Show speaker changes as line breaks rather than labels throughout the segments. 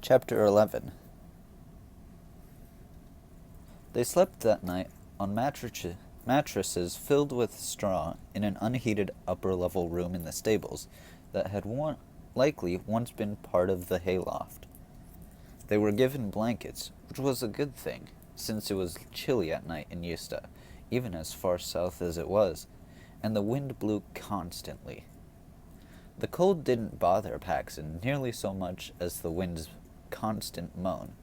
Chapter 11. They slept that night on mattresses filled with straw in an unheated upper-level room in the stables that had likely once been part of the hayloft. They were given blankets, which was a good thing, since it was chilly at night in Yusta, even as far south as it was, and the wind blew constantly. The cold didn't bother Paxton nearly so much as the wind's constant moan,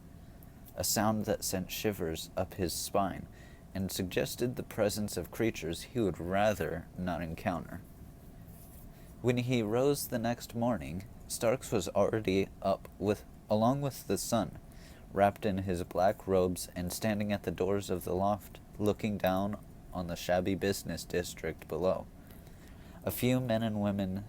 a sound that sent shivers up his spine and suggested the presence of creatures he would rather not encounter. When he rose the next morning, Starks was already up along with the sun, wrapped in his black robes and standing at the doors of the loft, looking down on the shabby business district below. A few men and women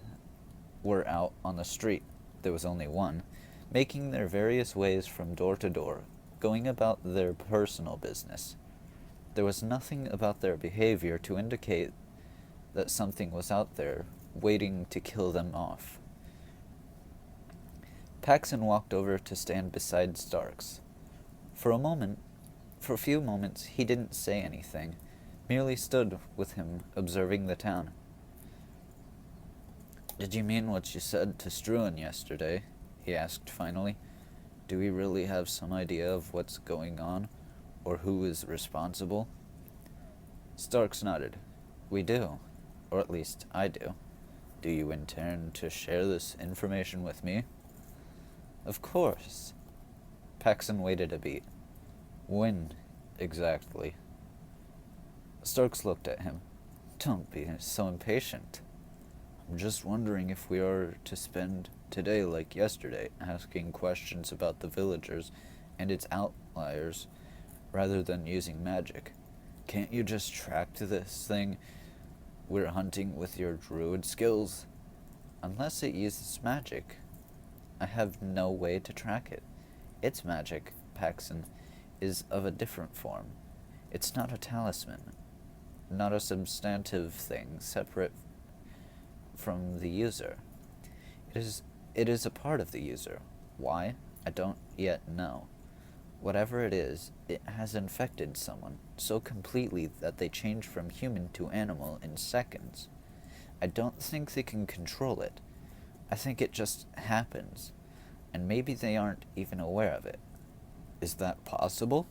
were out on the street. There was only one, making their various ways from door to door, going about their personal business. There was nothing about their behavior to indicate that something was out there waiting to kill them off. Paxton walked over to stand beside Starks. For a few moments, he didn't say anything, merely stood with him observing the town. "Did you mean what you said to Struan yesterday?" he asked finally. "Do we really have some idea of what's going on, or who is responsible?" Starks nodded. "We do, or at least I do. Do you intend to share this information with me?" "Of course." Paxton waited a beat. "When, exactly?" Starks looked at him. "Don't be so impatient. I'm just wondering if we are to spend today like yesterday, asking questions about the villagers and its outliers, rather than using magic. Can't you just track this thing we're hunting with your druid skills?" "Unless it uses magic. I have no way to track it. Its magic, Paxton, is of a different form. It's not a talisman, not a substantive thing separate from the user. It is a part of the user. Why? I don't yet know. Whatever it is, it has infected someone so completely that they change from human to animal in seconds. I don't think they can control it. I think it just happens, and maybe they aren't even aware of it." "Is that possible?"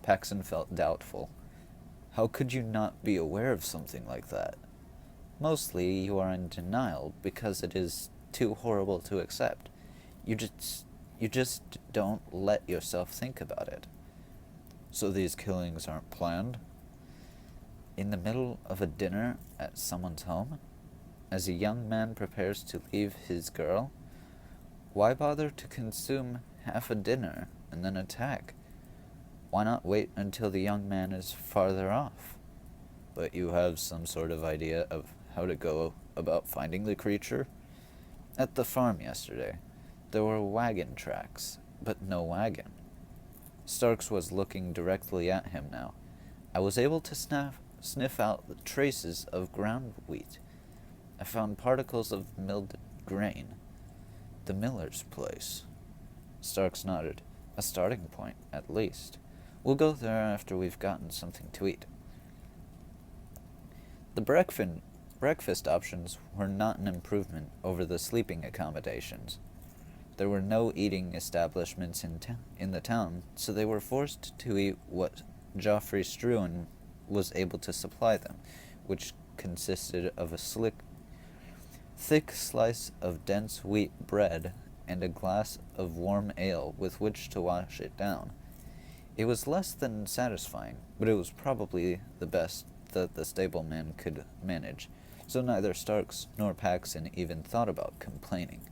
Paxton felt doubtful. "How could you not be aware of something like that?" "Mostly you are in denial because it is too horrible to accept. You just don't let yourself think about it." "So these killings aren't planned?" "In the middle of a dinner at someone's home? As a young man prepares to leave his girl? Why bother to consume half a dinner and then attack? Why not wait until the young man is farther off?" "But you have some sort of idea of how to go about finding the creature?" "At the farm yesterday, there were wagon tracks, but no wagon." Starks was looking directly at him now. "I was able to sniff out the traces of ground wheat. I found particles of milled grain. The miller's place." Starks nodded. "A starting point, at least. We'll go there after we've gotten something to eat." The breakfast options were not an improvement over the sleeping accommodations. There were no eating establishments in the town, so they were forced to eat what Joffrey Struan was able to supply them, which consisted of a thick slice of dense wheat bread and a glass of warm ale with which to wash it down. It was less than satisfying, but it was probably the best that the stableman could manage, so neither Starks nor Paxton even thought about complaining.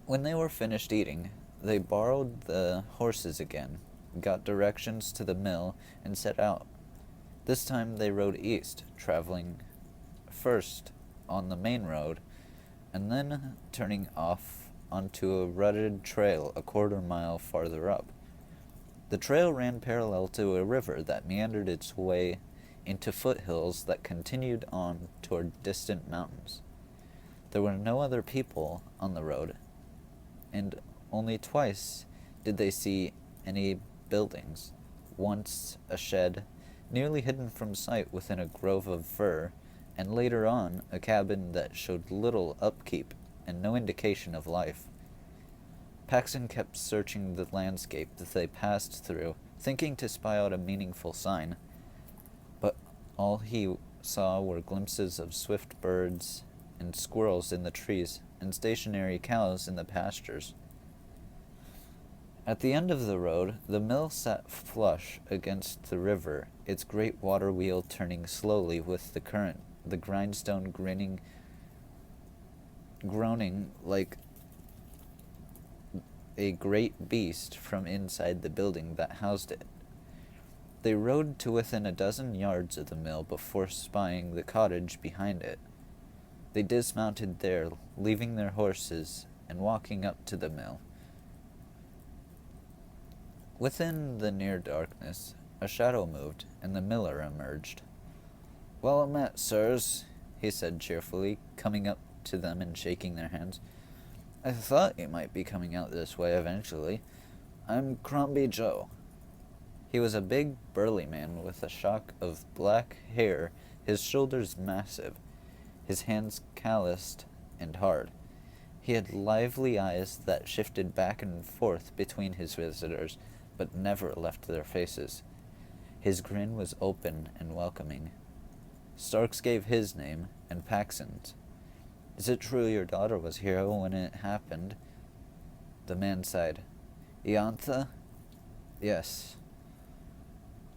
When they were finished eating, they borrowed the horses again, got directions to the mill, and set out. This time they rode east, traveling first on the main road, and then turning off onto a rutted trail a quarter-mile farther up. The trail ran parallel to a river that meandered its way into foothills that continued on toward distant mountains. There were no other people on the road, and only twice did they see any buildings. Once a shed, nearly hidden from sight within a grove of fir, and later on a cabin that showed little upkeep and no indication of life. Paxton kept searching the landscape that they passed through, thinking to spy out a meaningful sign, but all he saw were glimpses of swift birds and squirrels in the trees and stationary cows in the pastures. At the end of the road, the mill sat flush against the river, its great water wheel turning slowly with the current, the grindstone groaning like a great beast from inside the building that housed it. They rode to within a dozen yards of the mill before spying the cottage behind it. They dismounted there, leaving their horses, and walking up to the mill. Within the near darkness, a shadow moved, and the miller emerged. "Well met, sirs," he said cheerfully, coming up to them and shaking their hands. "I thought you might be coming out this way eventually. I'm Crombie Joe." He was a big, burly man with a shock of black hair, his shoulders massive, his hands calloused and hard. He had lively eyes that shifted back and forth between his visitors, but never left their faces. His grin was open and welcoming. Starks gave his name, and Paxton's. "Is it true your daughter was here when it happened?" The man sighed. "Iantha?" "Yes.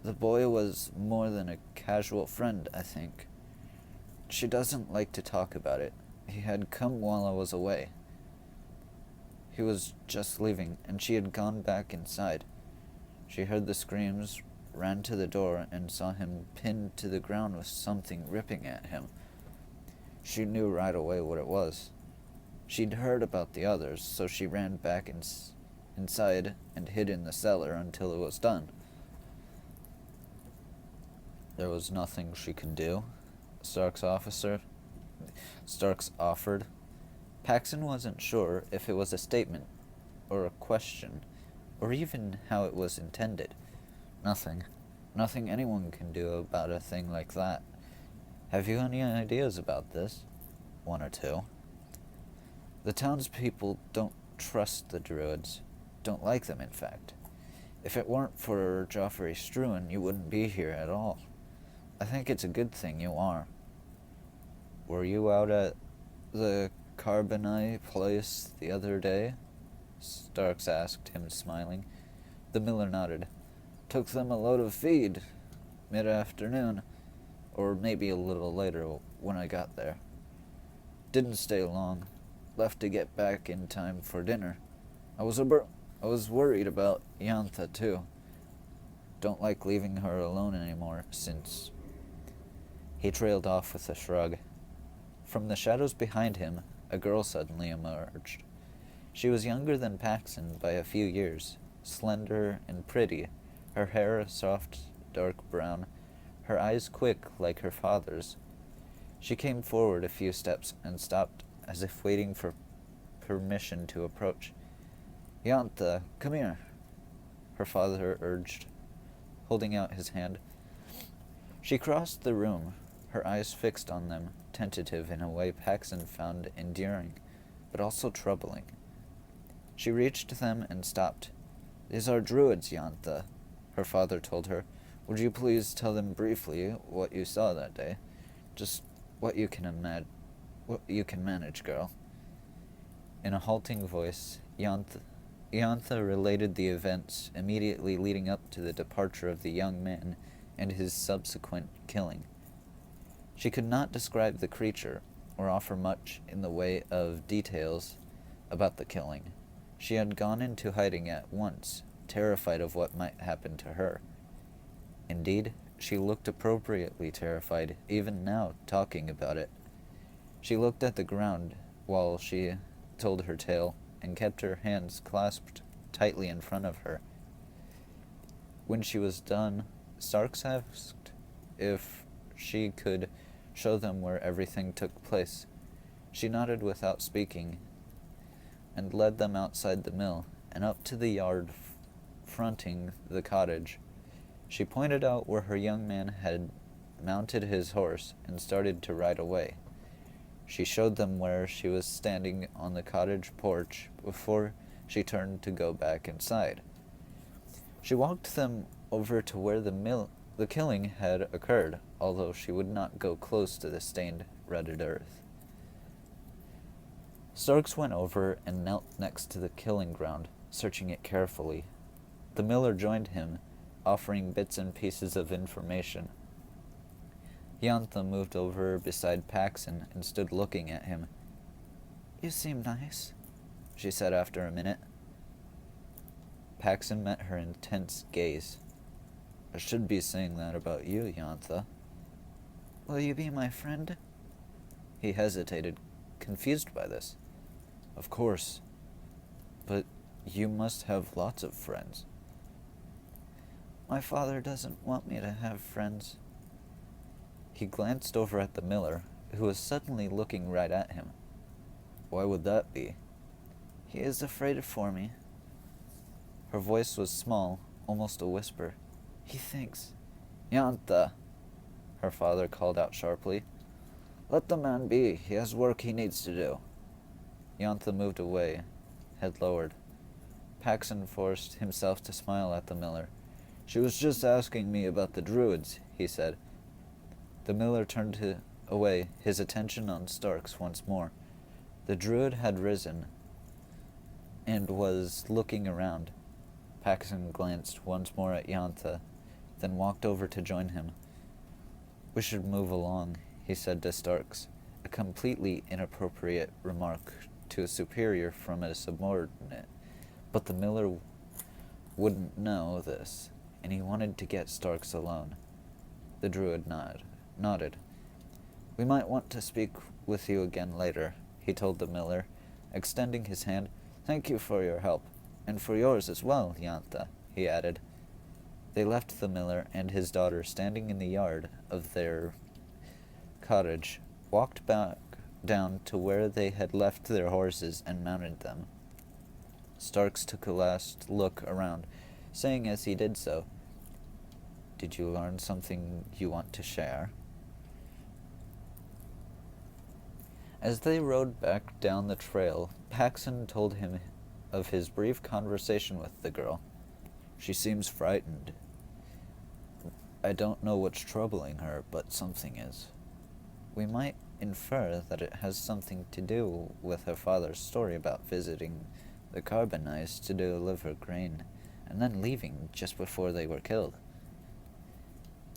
The boy was more than a casual friend, I think. She doesn't like to talk about it. He had come while I was away. He was just leaving, and she had gone back inside. She heard the screams, ran to the door, and saw him pinned to the ground with something ripping at him. She knew right away what it was. She'd heard about the others, so she ran back inside and hid in the cellar until it was done." "There was nothing she could do?" Starks offered. Paxton wasn't sure if it was a statement or a question, or even how it was intended. "Nothing. Nothing anyone can do about a thing like that. Have you any ideas about this?" "One or two." "The townspeople don't trust the Druids. Don't like them, in fact. If it weren't for Joffrey Struan, you wouldn't be here at all. I think it's a good thing you are." "Were you out at the Carbonite place the other day?" Starks asked him, smiling. The miller nodded. "Took them a load of feed, mid-afternoon, or maybe a little later when I got there. Didn't stay long. Left to get back in time for dinner. I was worried about Iantha, too. Don't like leaving her alone anymore since..." He trailed off with a shrug. From the shadows behind him, a girl suddenly emerged. She was younger than Paxton by a few years, slender and pretty, her hair a soft, dark brown, her eyes quick like her father's. She came forward a few steps and stopped, as if waiting for permission to approach. "Iantha, come here," her father urged, holding out his hand. She crossed the room, her eyes fixed on them, tentative in a way Paxton found endearing, but also troubling. She reached them and stopped. "These are Druids, Iantha," her father told her. "Would you please tell them briefly what you saw that day? Just what you can manage, girl." In a halting voice, Iantha related the events immediately leading up to the departure of the young man and his subsequent killing. She could not describe the creature, or offer much in the way of details about the killing. She had gone into hiding at once, terrified of what might happen to her. Indeed, she looked appropriately terrified, even now, talking about it. She looked at the ground while she told her tale, and kept her hands clasped tightly in front of her. When she was done, Starks asked if she could show them where everything took place. She nodded without speaking. and led them outside the mill and up to the yard fronting the cottage. She pointed out where her young man had mounted his horse and started to ride away. She showed them where she was standing on the cottage porch before she turned to go back inside. She walked them over to where the killing had occurred, although she would not go close to the stained, rutted earth. Starks went over and knelt next to the killing ground, searching it carefully. The miller joined him, offering bits and pieces of information. Yantha moved over beside Paxson and stood looking at him. "You seem nice," she said after a minute. Paxson met her intense gaze. "I should be saying that about you, Yantha." "Will you be my friend?" He hesitated, confused by this. "Of course. But you must have lots of friends." "My father doesn't want me to have friends." He glanced over at the miller, who was suddenly looking right at him. "Why would that be?" "He is afraid for me." Her voice was small, almost a whisper. "He thinks—" "Yantha!" her father called out sharply. "Let the man be. He has work he needs to do." Yantha moved away, head lowered. Paxson forced himself to smile at the miller. "She was just asking me about the Druids," he said. The miller turned away, his attention on Starks once more. The Druid had risen and was looking around. Paxson glanced once more at Yantha, then walked over to join him. "We should move along," he said to Starks, a completely inappropriate remark to a superior from a subordinate. But the miller wouldn't know this, and he wanted to get Starks alone. The Druid nodded. "We might want to speak with you again later," he told the miller, extending his hand. "Thank you for your help, and for yours as well, Yantha," he added. They left the miller and his daughter standing in the yard of their cottage, walked back down to where they had left their horses and mounted them. Starks took a last look around, saying as he did so, "Did you learn something you want to share?" As they rode back down the trail, Paxson told him of his brief conversation with the girl. "She seems frightened. I don't know what's troubling her, but something is." "We might infer that it has something to do with her father's story about visiting the Carbonites to deliver grain, and then leaving just before they were killed.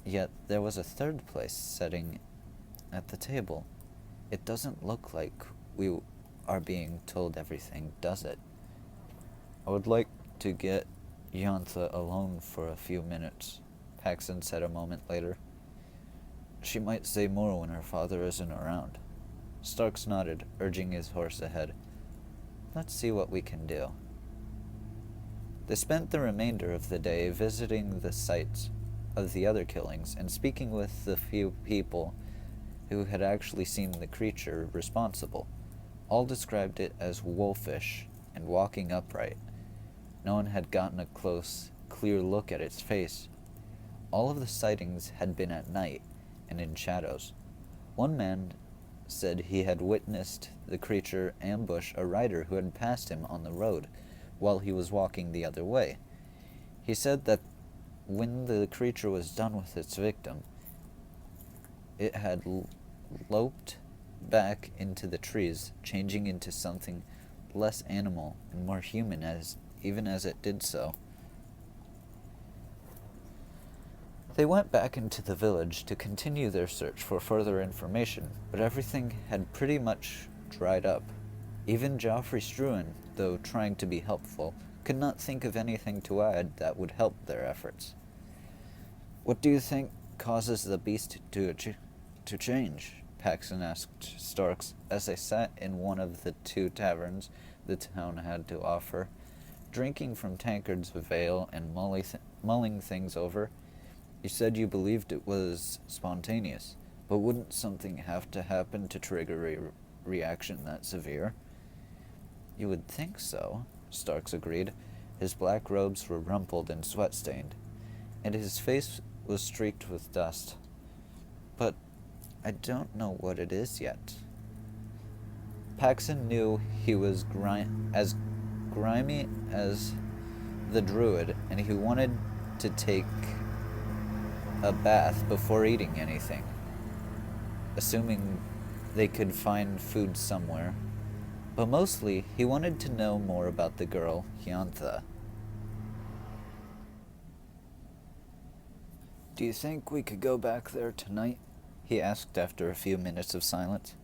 Yet there was a third place sitting at the table. It doesn't look like we are being told everything, does it?" "I would like to get Yantha alone for a few minutes," Paxson said a moment later. "She might say more when her father isn't around." Starks nodded, urging his horse ahead. "Let's see what we can do." They spent the remainder of the day visiting the sites of the other killings and speaking with the few people who had actually seen the creature responsible. All described it as wolfish and walking upright. No one had gotten a close, clear look at its face. All of the sightings had been at night and in shadows. One man said he had witnessed the creature ambush a rider who had passed him on the road while he was walking the other way. He said that when the creature was done with its victim, it had loped back into the trees, changing into something less animal and more human even as it did so. They went back into the village to continue their search for further information, but everything had pretty much dried up. Even Geoffrey Struan, though trying to be helpful, could not think of anything to add that would help their efforts. "What do you think causes the beast to change?" Paxson asked Starks as they sat in one of the 2 taverns the town had to offer, drinking from tankards of ale and mulling things over. "You said you believed it was spontaneous, but wouldn't something have to happen to trigger a reaction that severe?" You would think so, Starks agreed. His black robes were rumpled and sweat-stained, and his face was streaked with dust. But I don't know what it is yet. Paxson knew he was as grimy as the Druid, and he wanted to take a bath before eating anything, assuming they could find food somewhere. But mostly, he wanted to know more about the girl, Hyantha. Do you think we could go back there tonight? He asked after a few minutes of silence.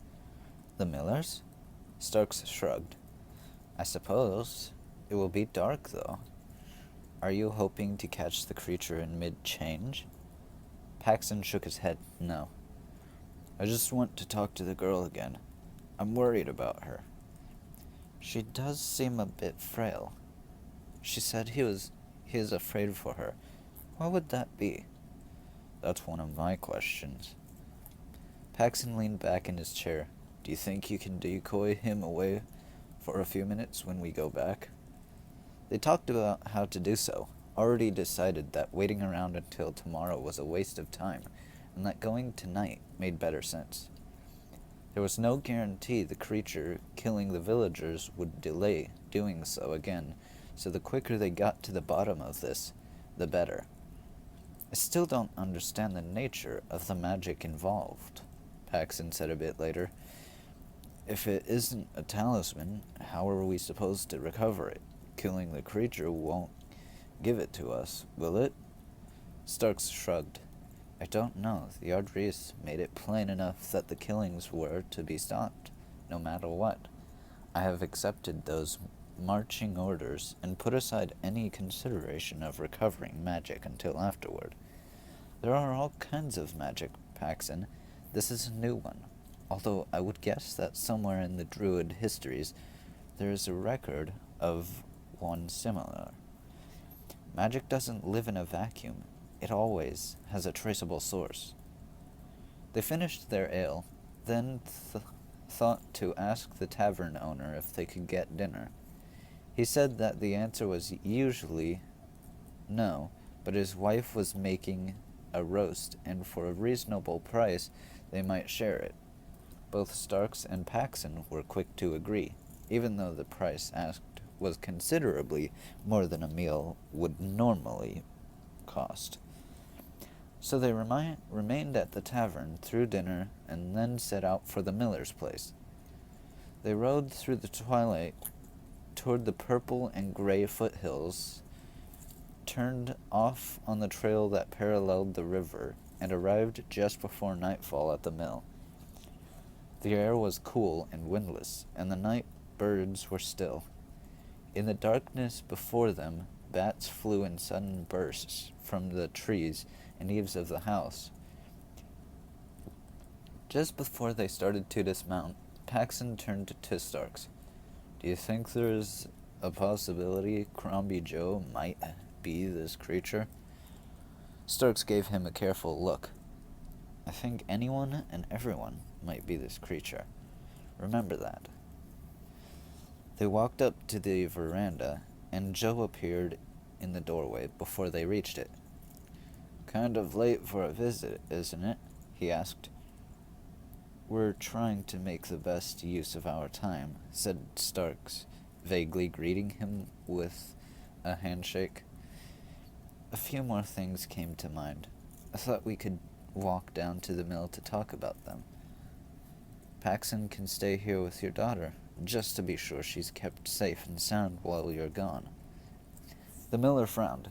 The Millers? Starks shrugged. I suppose. It will be dark, though. Are you hoping to catch the creature in mid-change? Paxson shook his head. No. I just want to talk to the girl again. I'm worried about her. She does seem a bit frail. She said he is afraid for her. Why would that be? That's one of my questions. Paxson leaned back in his chair. Do you think you can decoy him away for a few minutes when we go back? They talked about how to do so, already decided that waiting around until tomorrow was a waste of time, and that going tonight made better sense. There was no guarantee the creature killing the villagers would delay doing so again, so the quicker they got to the bottom of this, the better. I still don't understand the nature of the magic involved, Paxson said a bit later. If it isn't a talisman, how are we supposed to recover it? Killing the creature won't give it to us, will it? Starks shrugged. I don't know. The Ardris made it plain enough that the killings were to be stopped, no matter what. I have accepted those marching orders and put aside any consideration of recovering magic until afterward. There are all kinds of magic, Paxson. This is a new one, although I would guess that somewhere in the Druid histories there is a record of one similar. Magic doesn't live in a vacuum. It always has a traceable source. They finished their ale, then thought to ask the tavern owner if they could get dinner. He said that the answer was usually no, but his wife was making a roast, and for a reasonable price they might share it. Both Starks and Paxson were quick to agree, even though the price asked was considerably more than a meal would normally cost. So they remained at the tavern through dinner and then set out for the miller's place. They rode through the twilight toward the purple and gray foothills, turned off on the trail that paralleled the river, and arrived just before nightfall at the mill. The air was cool and windless, and the night birds were still. In the darkness before them, bats flew in sudden bursts from the trees and eaves of the house. Just before they started to dismount, Paxson turned to Starks. Do you think there's a possibility Crombie Joe might be this creature? Starks gave him a careful look. I think anyone and everyone might be this creature. Remember that. They walked up to the veranda, and Joe appeared in the doorway before they reached it. Kind of late for a visit, isn't it? He asked. We're trying to make the best use of our time, said Starks, vaguely greeting him with a handshake. A few more things came to mind. I thought we could walk down to the mill to talk about them. Paxson can stay here with your daughter, just to be sure she's kept safe and sound while you're gone. The miller frowned.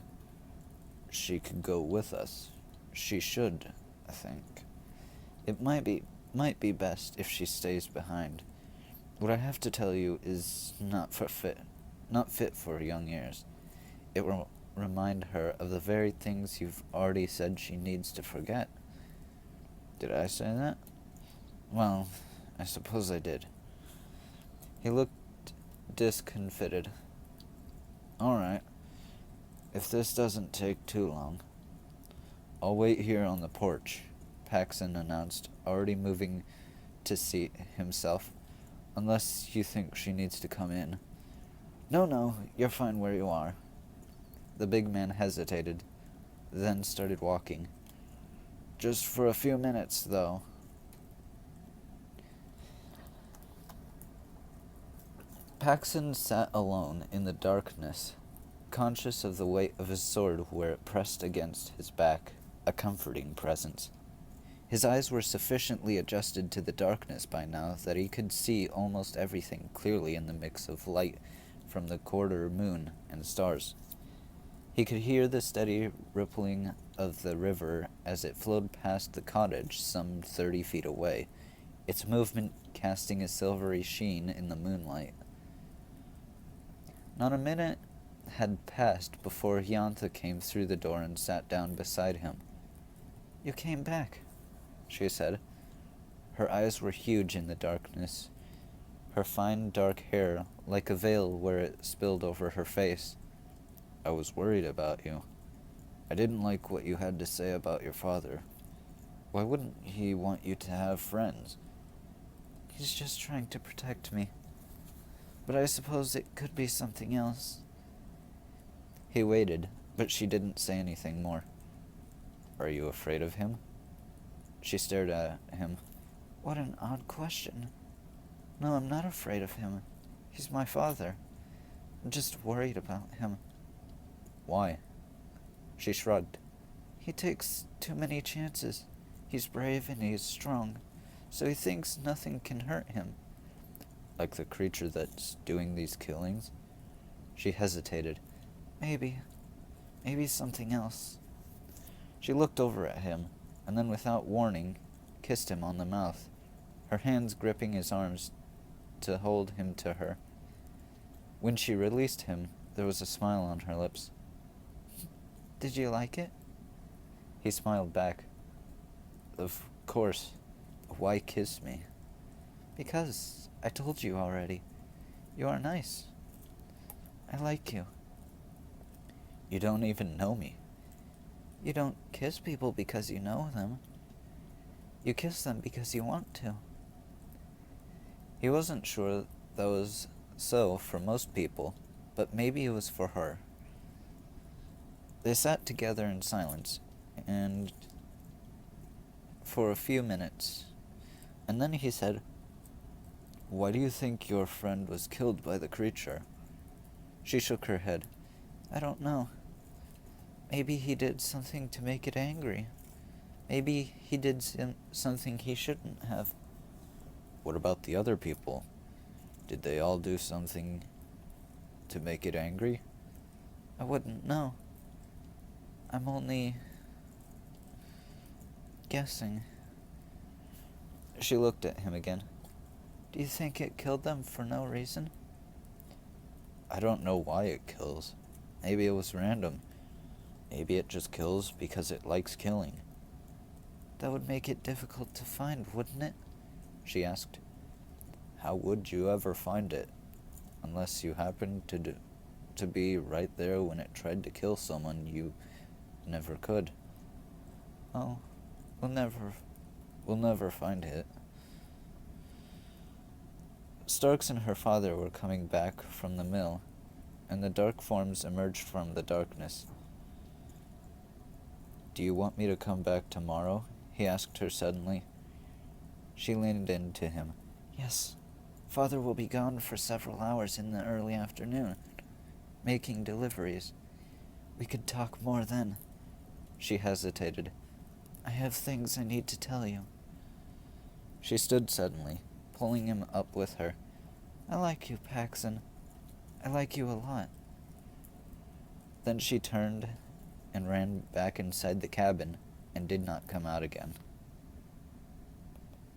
She could go with us. She should, I think. It might be best if she stays behind. What I have to tell you is not fit for young ears. It will remind her of the very things you've already said she needs to forget. Did I say that? Well, I suppose I did. He looked discomfited. All right. If this doesn't take too long. I'll wait here on the porch, Paxson announced, already moving to seat himself, unless you think she needs to come in. No, you're fine where you are. The big man hesitated, then started walking. Just for a few minutes, though. Paxson sat alone in the darkness, conscious of the weight of his sword where it pressed against his back, a comforting presence. His eyes were sufficiently adjusted to the darkness by now that he could see almost everything clearly in the mix of light from the quarter moon and stars. He could hear the steady rippling of the river as it flowed past the cottage some 30 feet away, its movement casting a silvery sheen in the moonlight. Not a minute had passed before Hyantha came through the door and sat down beside him. "You came back," she said. Her eyes were huge in the darkness, her fine dark hair like a veil where it spilled over her face. "I was worried about you. I didn't like what you had to say about your father. Why wouldn't he want you to have friends?" "He's just trying to protect me. But I suppose it could be something else." He waited, but she didn't say anything more. "Are you afraid of him?" She stared at him. "What an odd question. No, I'm not afraid of him. He's my father. I'm just worried about him." "Why?" She shrugged. "He takes too many chances. He's brave and he's strong, so he thinks nothing can hurt him." "Like the creature that's doing these killings?" She hesitated. Maybe something else." She looked over at him, and then without warning, kissed him on the mouth, her hands gripping his arms to hold him to her. When she released him, there was a smile on her lips. "Did you like it?" He smiled back. "Of course. Why kiss me?" "Because I told you already. You are nice. I like you." "You don't even know me." "You don't kiss people because you know them. You kiss them because you want to." He wasn't sure that was so for most people, but maybe it was for her. They sat together in silence, and for a few minutes, and then he said, "Why do you think your friend was killed by the creature?" She shook her head. "I don't know. Maybe he did something to make it angry. Maybe he did something he shouldn't have." "What about the other people? Did they all do something to make it angry?" "I wouldn't know. I'm only guessing." She looked at him again. "Do you think it killed them for no reason?" "I don't know why it kills. Maybe it was random. Maybe it just kills because it likes killing." "That would make it difficult to find, wouldn't it?" she asked. "How would you ever find it? Unless you happened to be right there when it tried to kill someone you never could." "Oh, we'll never find it." Starks and her father were coming back from the mill, and the dark forms emerged from the darkness. "Do you want me to come back tomorrow?" he asked her suddenly. She leaned into him. "Yes. Father will be gone for several hours in the early afternoon, making deliveries. We could talk more then." She hesitated. "I have things I need to tell you." She stood suddenly, pulling him up with her. "I like you, Paxson. I like you a lot." Then she turned and ran back inside the cabin and did not come out again.